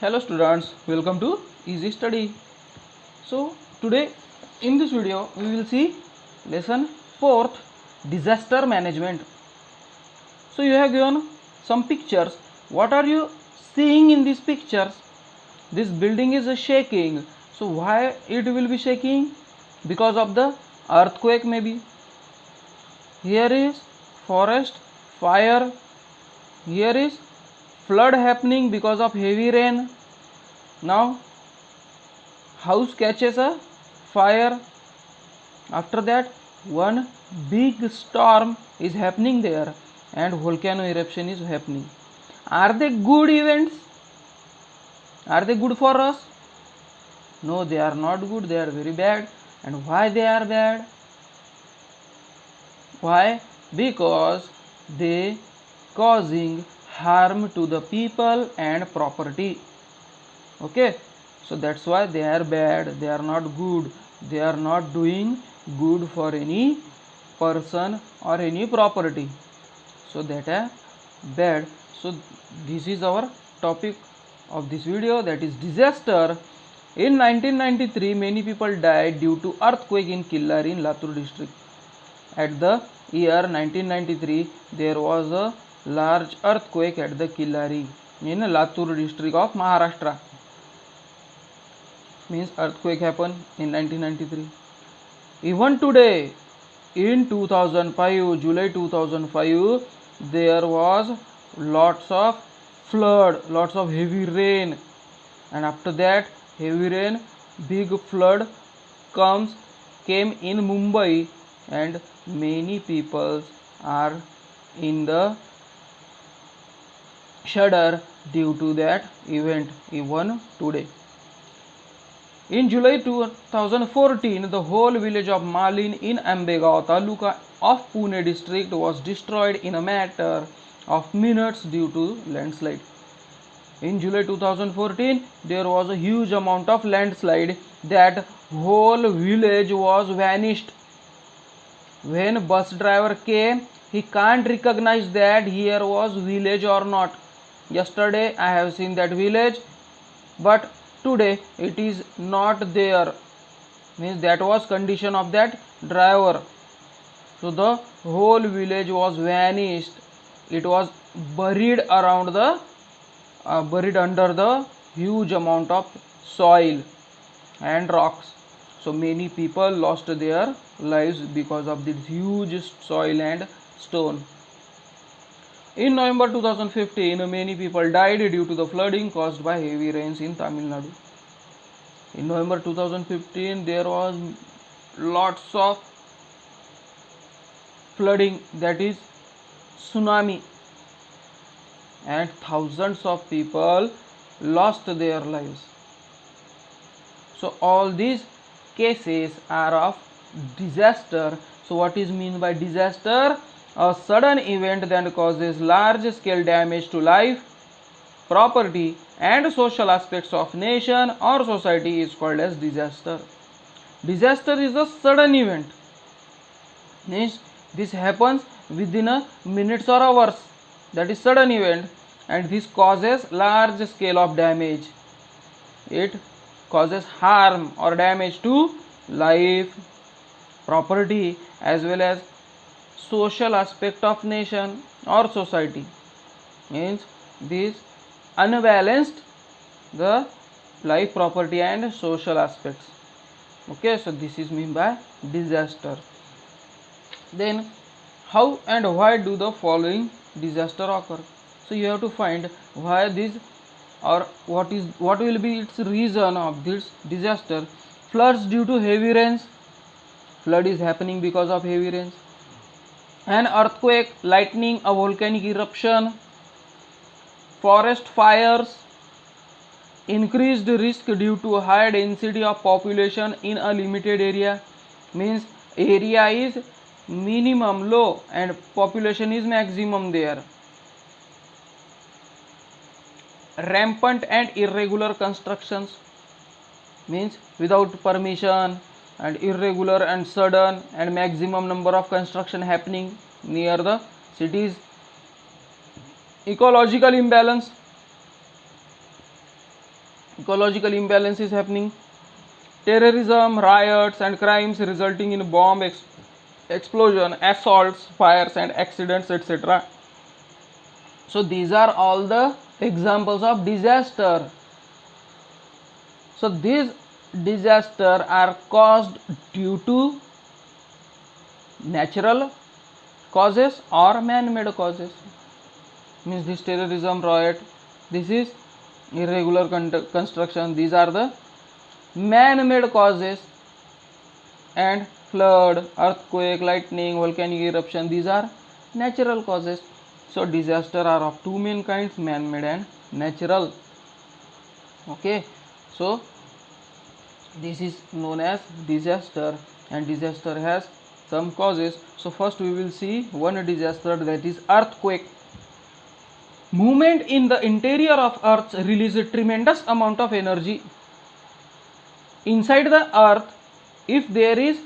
Hello students, welcome to Easy Study. So today in this video we will see lesson 4th, disaster management. So you have given some pictures. What are you seeing in these pictures? This building is shaking. So why it will be shaking? Because of the earthquake maybe. Here is forest fire. Here is flood happening because of heavy rain. Now house catches a fire. After that one big storm is happening there and volcano eruption is happening. Are they good events? Are they good for us? No, they are not good. They are very bad. And why they are bad? Why? Because they causing harm to the people and property. Okay, so that's why they are bad. They are not good. They are not doing good for any person or any property. So that are bad. So this is our topic of this video, that is disaster. In 1993 many people died due to earthquake in Killari in Latur district. At the year 1993 there was a large earthquake at the Killari in Latur district of Maharashtra. Means earthquake happened in 1993. Even today in 2005, July 2005, there was lots of flood, lots of heavy rain, and after that heavy rain, big flood came in Mumbai, and many people are in the shudder due to that event even today. In July 2014, the whole village of Malin in Ambegaon Taluka of Pune district was destroyed in a matter of minutes due to landslide. In July 2014, there was a huge amount of landslide that whole village was vanished. When bus driver came, he can't recognize that here was village or not. Yesterday I have seen that village, but today it is not there. Means that was condition of that driver. So the whole village was vanished. It was buried around the buried under the huge amount of soil and rocks. So many people lost their lives because of this huge soil and stone. In November 2015, many people died due to the flooding caused by heavy rains in Tamil Nadu. In November 2015, there was lots of flooding, that is tsunami, and thousands of people lost their lives. So all these cases are of disaster. So what is mean by disaster? A sudden event that causes large scale damage to life, property and social aspects of nation or society is called as disaster. Disaster is a sudden event. Means this happens within a minutes or hours. That is sudden event, and this causes large scale of damage. It causes harm or damage to life, property as well as social aspect of nation or society. Means this unbalanced the life, property and social aspects. Okay, so this is mean by disaster. Then how and why do the following disaster occur? So you have to find why this, or what will be its reason of this disaster. Floods due to heavy rains. Flood is happening because of heavy rains. An earthquake, lightning, a volcanic eruption. Forest fires. Increased risk due to high density of population in a limited area. Means area is minimum low and population is maximum there. Rampant and irregular constructions. Means without permission and irregular and sudden and maximum number of construction happening near the cities. Ecological imbalance. ecological imbalance is happening, terrorism, riots and crimes resulting in bomb explosion, assaults, fires and accidents, etc. So these are all the examples of disaster. So these disasters are caused due to natural causes or man-made causes. Means this terrorism, riot, this is irregular construction, these are the man-made causes, and flood, earthquake, lightning, volcanic eruption, these are natural causes. So disaster are of two main kinds, man-made and natural. Okay, so this is known as disaster, and disaster has some causes. So first we will see one disaster, that is earthquake. Movement in the interior of earth releases a tremendous amount of energy. Inside the earth, if there is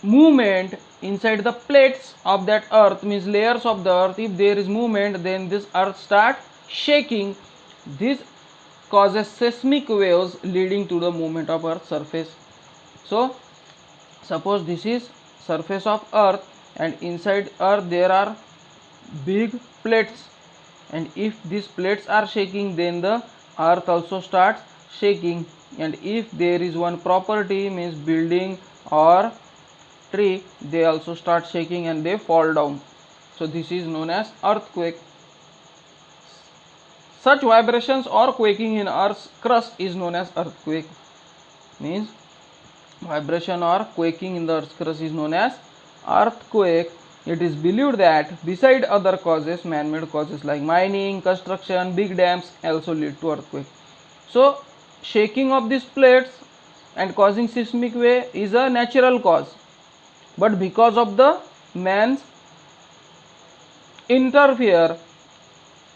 movement inside the plates of that earth, means layers of the earth, if there is movement, then this earth start shaking. This causes seismic waves leading to the movement of earth surface. So suppose this is surface of earth, and inside earth there are big plates, and if these plates are shaking, then the earth also starts shaking. And if there is one property, means building or tree, they also start shaking and they fall down. So this is known as earthquake. Such vibrations or quaking in earth's crust is known as earthquake. Means vibration or quaking in the earth's crust is known as earthquake. It is believed that beside other causes, man-made causes like mining, construction, big dams also lead to earthquake. So shaking of these plates and causing seismic wave is a natural cause, but because of the man's interfere,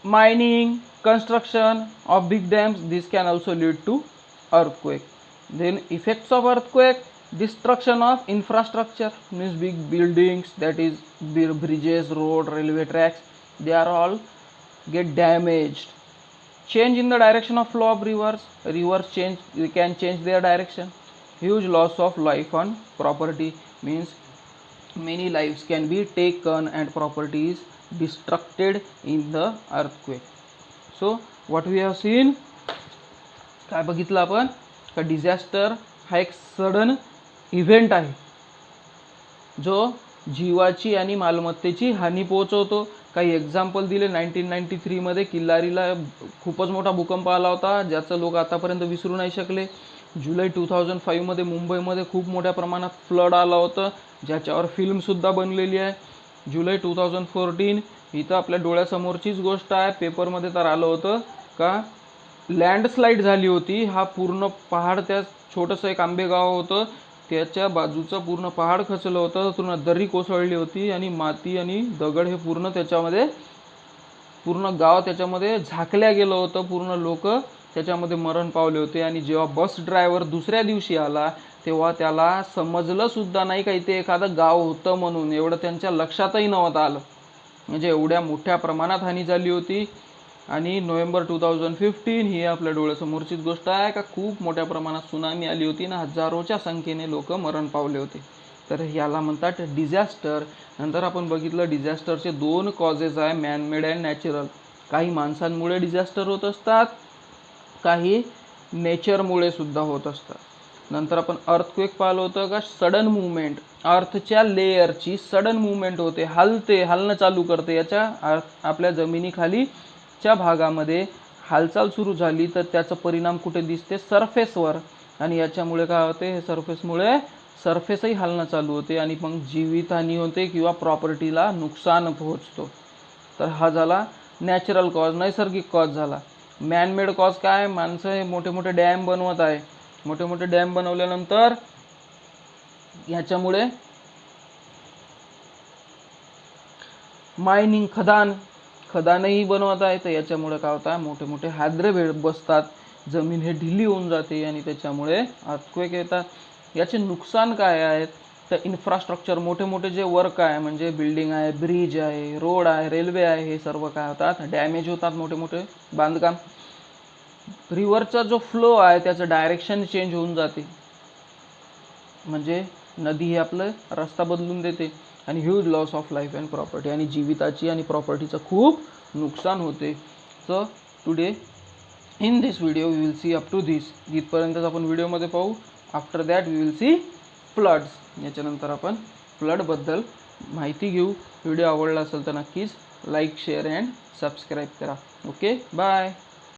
mining, construction of big dams, this can also lead to earthquake. Then effects of earthquake: destruction of infrastructure, means big buildings, that is bridges, road, railway tracks, they are all get damaged. Change in the direction of flow of rivers, they can change their direction. Huge loss of life and property, means many lives can be taken and property is destructed in the earthquake. So what we have seen, काय बघितलं आपण का disaster हा एक sudden event आहे जो जीवाची आणि मालमत्तेची हानी पोहोचवतो. काही एक्झाम्पल दिले. 1993 मध्ये किल्लारीला खूपच मोठा भूकंप आला होता, ज्याचं लोक आतापर्यंत विसरू नाही शकले. जुलै 2005 मध्ये मुंबईमध्ये खूप मोठ्या प्रमाणात फ्लड आला होतं, ज्याच्यावर फिल्मसुद्धा बनलेली आहे. जुलै 2014 इथं आपल्या डोळ्यासमोरचीच गोष्ट आहे, पेपरमध्ये तर आलं होतं का लँडस्लाईड झाली होती. हा पूर्ण पहाड, त्या छोटंसं एक आंबेगाव होतं, त्याच्या बाजूचं पूर्ण पहाड खचलं होतं, पूर्ण दरी कोसळली होती आणि माती आणि दगड हे पूर्ण त्याच्यामध्ये, पूर्ण गाव त्याच्यामध्ये झाकल्या गेलं होतं, पूर्ण लोक त्याच्यामध्ये मरण पावले होते. आणि जेव्हा बस ड्रायव्हर दुसऱ्या दिवशी आला तेव्हा त्याला समजलं सुद्धा नाही का इथे एखादं गाव होतं म्हणून, एवढं त्यांच्या लक्षातही नव्हतं आलं. म्हणजे एवढ्या मोठ्या प्रमाणात हानी झाली होती. आणि नोव्हेंबर 2015 ही आपल्या डोळ्यासमोरचीच गोष्ट आहे का खूप मोठ्या प्रमाणात सुनामी आली होती ना हजारोच्या संख्येने लोक मरण पावले होते. तर याला म्हणतात डिझास्टर. नंतर आपण बघितलं डिझास्टरचे दोन कॉजेस आहे, मॅनमेड अँड नॅचरल. काही माणसांमुळे डिझास्टर होत असतात, काही नेचरमुळे सुद्धा होत असतात. नंतर आपण अर्थक्वेक पाहिलं होतं का सडन मुवमेंट, अर्थच्या लेयरची सडन मुवमेंट होते, हलणं चालू करते. याच्या आपल्या जमिनीखाली च्या भागामध्ये हालचाल सुरू झाली तर त्याचा परिणाम कुठे दिसते, सरफेसवर. आणि याच्यामुळे काय होते, हे सरफेसमुळे सरफेसही हलणं चालू होते आणि मग जीवितहानी होते किंवा प्रॉपर्टीला नुकसान पोहोचतो. तर हा झाला नॅचरल कॉज, नैसर्गिक कॉज झाला. मॅनमेड कॉज काय, माणसं हे मोठे मोठे डॅम बनवत आहे. मोठे मोठे डॅम बनवल्यानंतर याच्यामुळे मायनिंग, खदानही बनवत आहे, तर याच्यामुळे काय होतं, मोठे मोठे हादरे बसतात, जमीन हे ढिली होऊन जाते आणि त्याच्यामुळे अर्थक्वेक येतात. याचे नुकसान काय आहेत, तर इन्फ्रास्ट्रक्चर, मोठे मोठे जे वर्क आहे, म्हणजे बिल्डिंग आहे, ब्रिज आहे, रोड आहे, रेल्वे आहे, हे सर्व काय होतात, डॅमेज होतात, मोठे मोठे बांधकाम. रिव्हरचा जो फ्लो आहे त्याचं डायरेक्शन चेंज होऊन जाते, म्हणजे नदी हे आपलं रस्ता बदलून देते आणि huge loss of life and property, आणि जीविताची आणि प्रॉपर्टीचं खूप नुकसान होते. So today in this video we will see up to this, इथपर्यंतच आपण व्हिडिओमध्ये पाहू. After that we will see floods, याच्यानंतर आपण फ्लडबद्दल माहिती घेऊ. व्हिडिओ आवडला असेल तर नक्कीच लाईक शेअर अँड सबस्क्राईब करा. Okay, bye.